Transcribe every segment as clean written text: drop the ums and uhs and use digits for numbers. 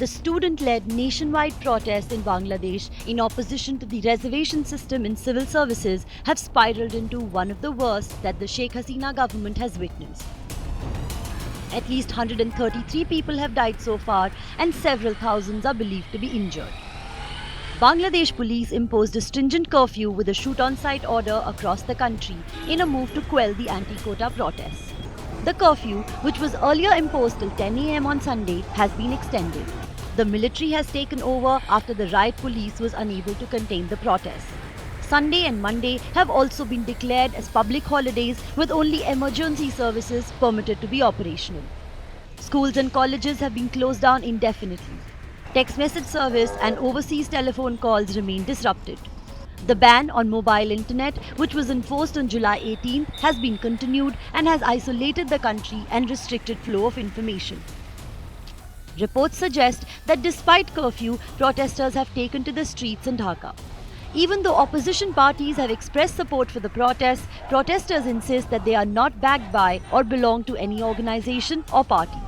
The student-led nationwide protests in Bangladesh in opposition to the reservation system in civil services have spiraled into one of the worst that the Sheikh Hasina government has witnessed. At least 133 people have died so far and several thousands are believed to be injured. Bangladesh police imposed a stringent curfew with a shoot-on-sight order across the country in a move to quell the anti-quota protests. The curfew, which was earlier imposed till 10 a.m. on Sunday, has been extended. The military has taken over after the riot police was unable to contain the protests. Sunday and Monday have also been declared as public holidays with only emergency services permitted to be operational. Schools and colleges have been closed down indefinitely. Text message service and overseas telephone calls remain disrupted. The ban on mobile internet, which was enforced on July 18th, has been continued and has isolated the country and restricted flow of information. Reports suggest that despite curfew, protesters have taken to the streets in Dhaka. Even though opposition parties have expressed support for the protests, protesters insist that they are not backed by or belong to any organization or party.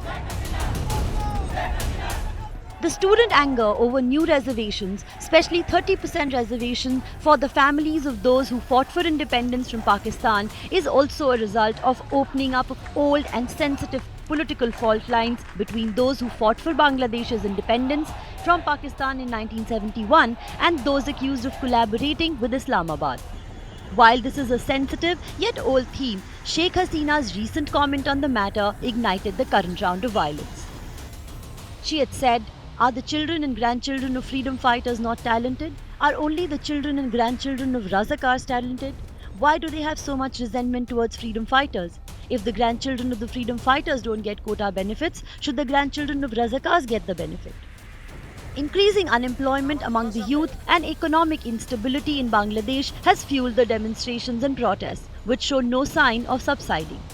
The student anger over new reservations, especially 30% reservation for the families of those who fought for independence from Pakistan, is also a result of opening up old and sensitive political fault lines between those who fought for Bangladesh's independence from Pakistan in 1971 and those accused of collaborating with Islamabad. While this is a sensitive yet old theme, Sheikh Hasina's recent comment on the matter ignited the current round of violence. She had said, "Are the children and grandchildren of freedom fighters not talented? Are only the children and grandchildren of Razakars talented? Why do they have so much resentment towards freedom fighters? If the grandchildren of the freedom fighters don't get quota benefits, should the grandchildren of Razakars get the benefit?" Increasing unemployment among the youth and economic instability in Bangladesh has fueled the demonstrations and protests, which show no sign of subsiding.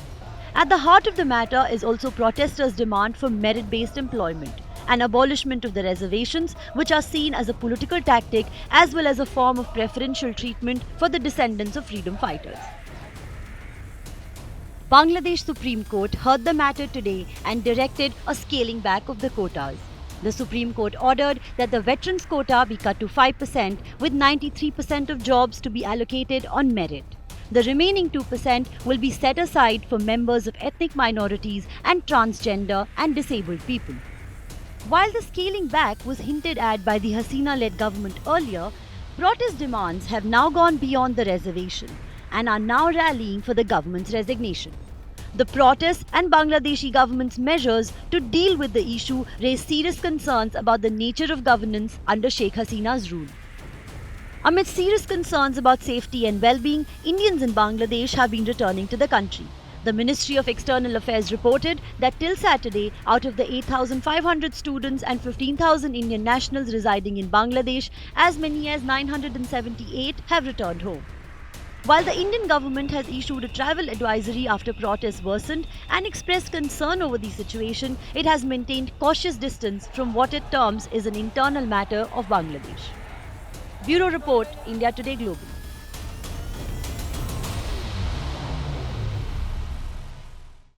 At the heart of the matter is also protesters' demand for merit-based employment, an abolishment of the reservations, which are seen as a political tactic as well as a form of preferential treatment for the descendants of freedom fighters. Bangladesh Supreme Court heard the matter today and directed a scaling back of the quotas. The Supreme Court ordered that the veterans quota be cut to 5%, with 93% of jobs to be allocated on merit. The remaining 2% will be set aside for members of ethnic minorities and transgender and disabled people. While the scaling back was hinted at by the Hasina-led government earlier, protest demands have now gone beyond the reservation and are now rallying for the government's resignation. The protests and Bangladeshi government's measures to deal with the issue raise serious concerns about the nature of governance under Sheikh Hasina's rule. Amid serious concerns about safety and well-being, Indians in Bangladesh have been returning to the country. The Ministry of External Affairs reported that till Saturday, out of the 8,500 students and 15,000 Indian nationals residing in Bangladesh, as many as 978 have returned home. While the Indian government has issued a travel advisory after protests worsened and expressed concern over the situation, it has maintained cautious distance from what it terms is an internal matter of Bangladesh. Bureau Report, India Today Global.